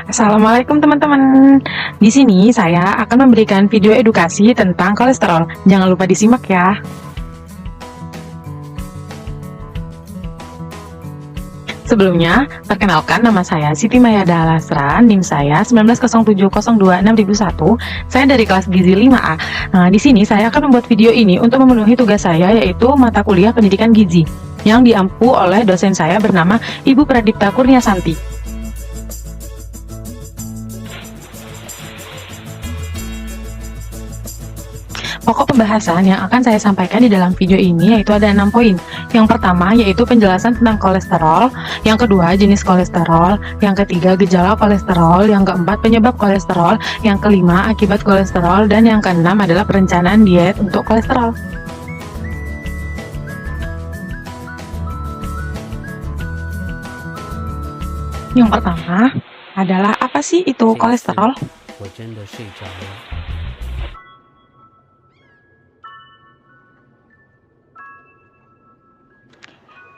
Assalamualaikum teman-teman. Di sini saya akan memberikan video edukasi tentang kolesterol. Jangan lupa disimak ya. Sebelumnya, perkenalkan nama saya Siti Mayada Alasra, NIM saya 1907026001. Saya dari kelas Gizi 5A. Nah, di sini saya akan membuat video ini untuk memenuhi tugas saya, yaitu mata kuliah pendidikan gizi yang diampu oleh dosen saya bernama Ibu Pradipta Kurniasanti. Pokok pembahasan yang akan saya sampaikan di dalam video ini yaitu ada 6 poin. Yang pertama yaitu penjelasan tentang kolesterol, yang kedua jenis kolesterol, yang ketiga gejala kolesterol, yang keempat penyebab kolesterol, yang kelima akibat kolesterol, dan yang keenam adalah perencanaan diet untuk kolesterol. Yang pertama adalah apa sih itu kolesterol?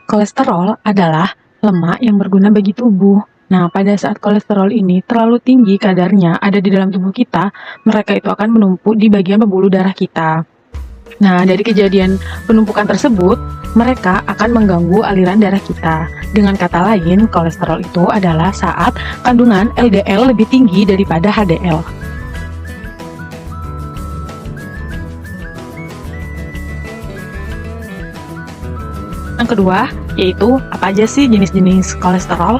Kolesterol adalah lemak yang berguna bagi tubuh. Nah, pada saat kolesterol ini terlalu tinggi kadarnya ada di dalam tubuh kita, mereka itu akan menumpuk di bagian pembuluh darah kita. Nah, dari kejadian penumpukan tersebut, mereka akan mengganggu aliran darah kita. Dengan kata lain, kolesterol itu adalah saat kandungan LDL lebih tinggi daripada HDL. Yang kedua, yaitu apa aja sih jenis-jenis kolesterol?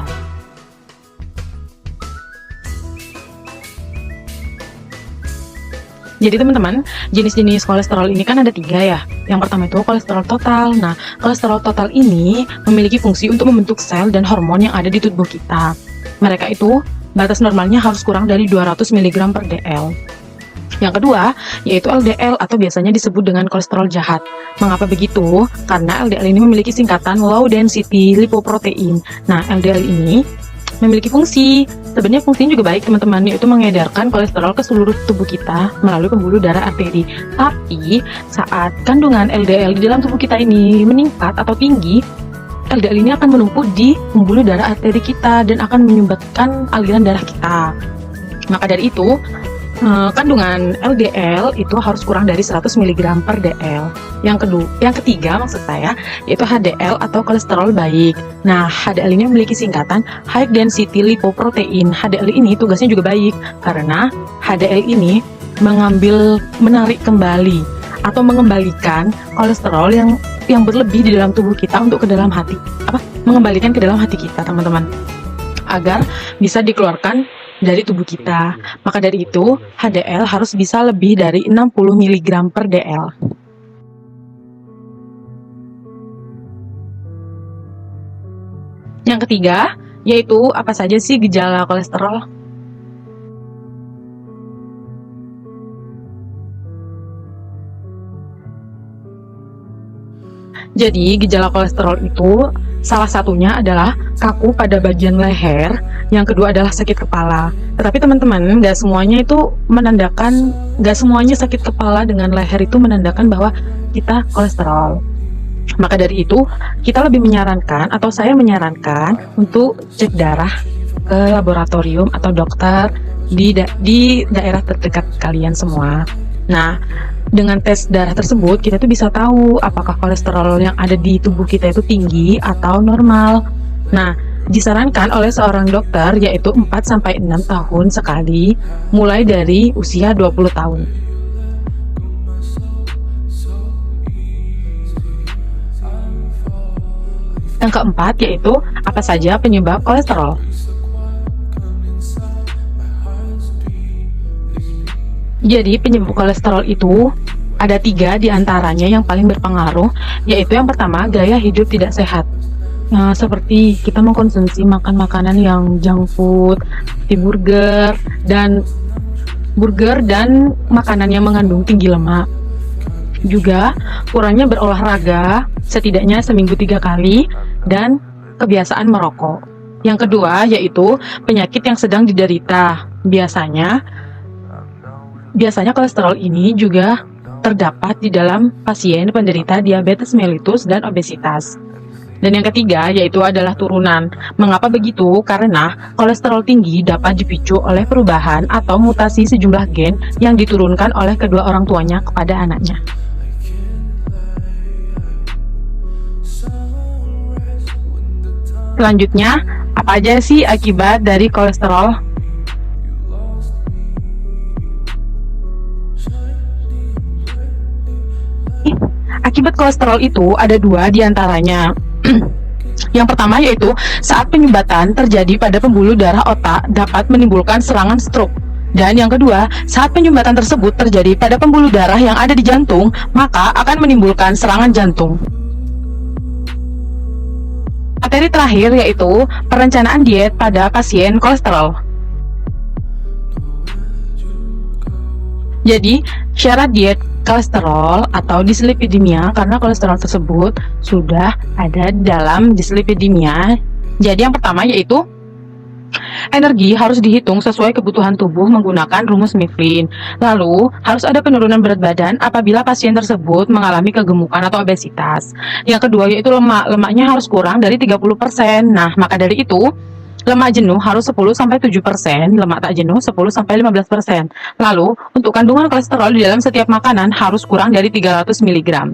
Jadi teman-teman, jenis-jenis kolesterol ini kan ada 3 ya. Yang pertama itu kolesterol total. Nah, kolesterol total ini memiliki fungsi untuk membentuk sel dan hormon yang ada di tubuh kita. Mereka itu batas normalnya harus kurang dari 200 mg per dl. Yang kedua, yaitu LDL atau biasanya disebut dengan kolesterol jahat. Mengapa begitu? Karena LDL ini memiliki singkatan low density lipoprotein. Nah, LDL ini memiliki fungsi, sebenarnya fungsinya juga baik teman-teman, yaitu mengedarkan kolesterol ke seluruh tubuh kita melalui pembuluh darah arteri. Tapi saat kandungan LDL di dalam tubuh kita ini meningkat atau tinggi, LDL ini akan menumpuk di pembuluh darah arteri kita dan akan menyumbatkan aliran darah kita. Maka dari itu, kandungan LDL itu harus kurang dari 100 mg per dl. Yang ketiga maksud saya yaitu HDL atau kolesterol baik. Nah, HDL ini memiliki singkatan high density lipoprotein. HDL ini tugasnya juga baik karena HDL ini menarik kembali atau mengembalikan kolesterol yang berlebih di dalam tubuh kita untuk ke dalam hati. Mengembalikan ke dalam hati kita, teman-teman, agar bisa dikeluarkan dari tubuh kita. Maka dari itu, HDL harus bisa lebih dari 60 mg per dl. Yang ketiga, yaitu apa saja sih gejala kolesterol? Jadi, gejala kolesterol itu salah satunya adalah kaku pada bagian leher, yang kedua adalah sakit kepala. Tetapi teman-teman, nggak semuanya sakit kepala dengan leher itu menandakan bahwa kita kolesterol. Maka dari itu, kita lebih menyarankan, atau saya menyarankan untuk cek darah ke laboratorium atau dokter di daerah terdekat kalian semua. Nah, dengan tes darah tersebut, kita tuh bisa tahu apakah kolesterol yang ada di tubuh kita itu tinggi atau normal. Nah, disarankan oleh seorang dokter yaitu 4-6 tahun sekali, mulai dari usia 20 tahun. Yang keempat yaitu apa saja penyebab kolesterol. Jadi penyebab kolesterol itu ada 3 diantaranya yang paling berpengaruh, yaitu yang pertama gaya hidup tidak sehat. Nah, seperti kita mengkonsumsi makanan yang junk food, seperti burger dan makanan yang mengandung tinggi lemak. Juga kurangnya berolahraga setidaknya seminggu 3 kali dan kebiasaan merokok. Yang kedua yaitu penyakit yang sedang diderita. Biasanya kolesterol ini juga terdapat di dalam pasien penderita diabetes mellitus dan obesitas. Dan yang ketiga yaitu adalah turunan. Mengapa begitu? Karena kolesterol tinggi dapat dipicu oleh perubahan atau mutasi sejumlah gen yang diturunkan oleh kedua orang tuanya kepada anaknya. Selanjutnya, apa aja sih akibat dari kolesterol? Akibat kolesterol itu ada dua diantaranya. Yang pertama yaitu saat penyumbatan terjadi pada pembuluh darah otak dapat menimbulkan serangan stroke. Dan yang kedua, saat penyumbatan tersebut terjadi pada pembuluh darah yang ada di jantung, maka akan menimbulkan serangan jantung. Materi terakhir yaitu perencanaan diet pada pasien kolesterol. Jadi, syarat diet kolesterol atau dislipidemia karena kolesterol tersebut sudah ada dalam dislipidemia. Jadi yang pertama yaitu energi harus dihitung sesuai kebutuhan tubuh menggunakan rumus Mifflin. Lalu, harus ada penurunan berat badan apabila pasien tersebut mengalami kegemukan atau obesitas. Yang kedua yaitu lemak. Lemaknya harus kurang dari 30%. Nah, maka dari itu lemak jenuh harus 10-7%, lemak tak jenuh 10-15%. Lalu, untuk kandungan kolesterol di dalam setiap makanan harus kurang dari 300 mg.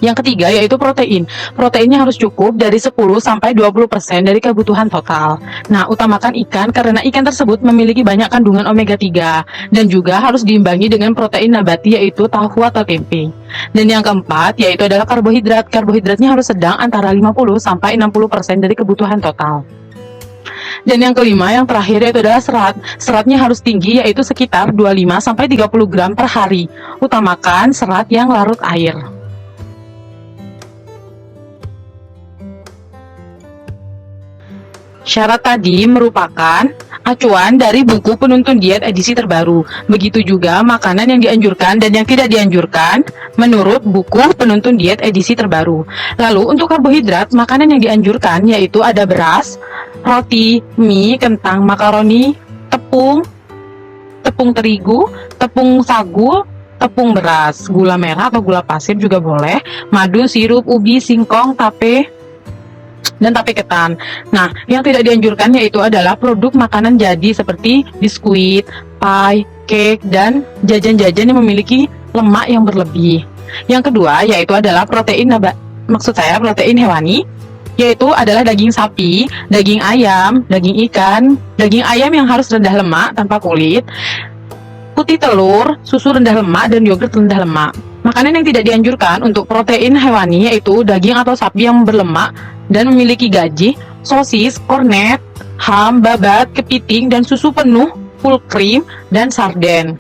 Yang ketiga yaitu protein. Proteinnya harus cukup dari 10-20% dari kebutuhan total. Nah, utamakan ikan karena ikan tersebut memiliki banyak kandungan omega 3 dan juga harus diimbangi dengan protein nabati yaitu tahu atau tempe. Dan yang keempat yaitu adalah karbohidrat. Karbohidratnya harus sedang antara 50-60% dari kebutuhan total. Dan yang kelima, yang terakhir yaitu adalah serat. Seratnya harus tinggi yaitu sekitar 25-30 gram per hari. Utamakan serat yang larut air. Syarat tadi merupakan acuan dari buku penuntun diet edisi terbaru. Begitu juga makanan yang dianjurkan dan yang tidak dianjurkan menurut buku penuntun diet edisi terbaru. Lalu untuk karbohidrat, makanan yang dianjurkan yaitu ada beras, roti, mie, kentang, makaroni, tepung terigu, tepung sagu, tepung beras, gula merah atau gula pasir juga boleh, madu, sirup, ubi, singkong, tape, dan tape ketan. Nah, yang tidak dianjurkan yaitu adalah produk makanan jadi seperti biskuit, pie, cake, dan jajan-jajan yang memiliki lemak yang berlebih. Yang kedua yaitu adalah protein protein hewani, yaitu adalah daging sapi, daging ayam, daging ikan, daging ayam yang harus rendah lemak tanpa kulit, putih telur, susu rendah lemak, dan yogurt rendah lemak. Makanan yang tidak dianjurkan untuk protein hewani yaitu daging atau sapi yang berlemak dan memiliki gaji, sosis, kornet, ham, babat, kepiting, dan susu penuh, full cream, dan sarden.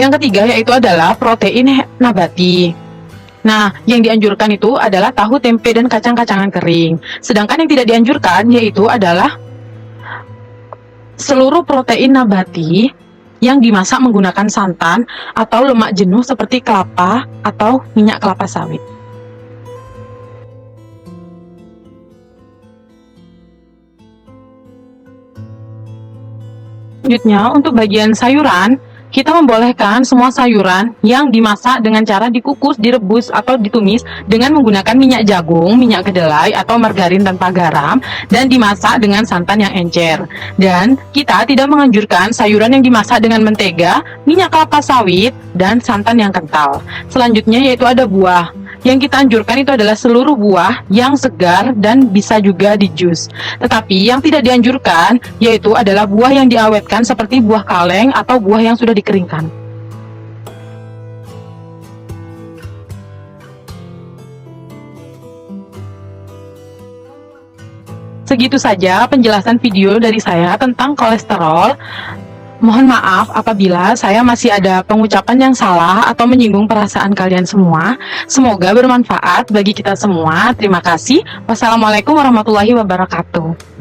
Yang ketiga yaitu adalah protein nabati. Nah, yang dianjurkan itu adalah tahu, tempe, dan kacang-kacangan kering. Sedangkan yang tidak dianjurkan yaitu adalah seluruh protein nabati yang dimasak menggunakan santan atau lemak jenuh seperti kelapa atau minyak kelapa sawit. Selanjutnya, untuk bagian sayuran, kita membolehkan semua sayuran yang dimasak dengan cara dikukus, direbus, atau ditumis dengan menggunakan minyak jagung, minyak kedelai, atau margarin tanpa garam, dan dimasak dengan santan yang encer. Dan kita tidak menganjurkan sayuran yang dimasak dengan mentega, minyak kelapa sawit, dan santan yang kental. Selanjutnya yaitu ada buah. Yang kita anjurkan itu adalah seluruh buah yang segar dan bisa juga di jus. Tetapi yang tidak dianjurkan yaitu adalah buah yang diawetkan seperti buah kaleng atau buah yang sudah dikeringkan. Segitu saja penjelasan video dari saya tentang kolesterol. Mohon maaf apabila saya masih ada pengucapan yang salah atau menyinggung perasaan kalian semua. Semoga bermanfaat bagi kita semua. Terima kasih. Wassalamualaikum warahmatullahi wabarakatuh.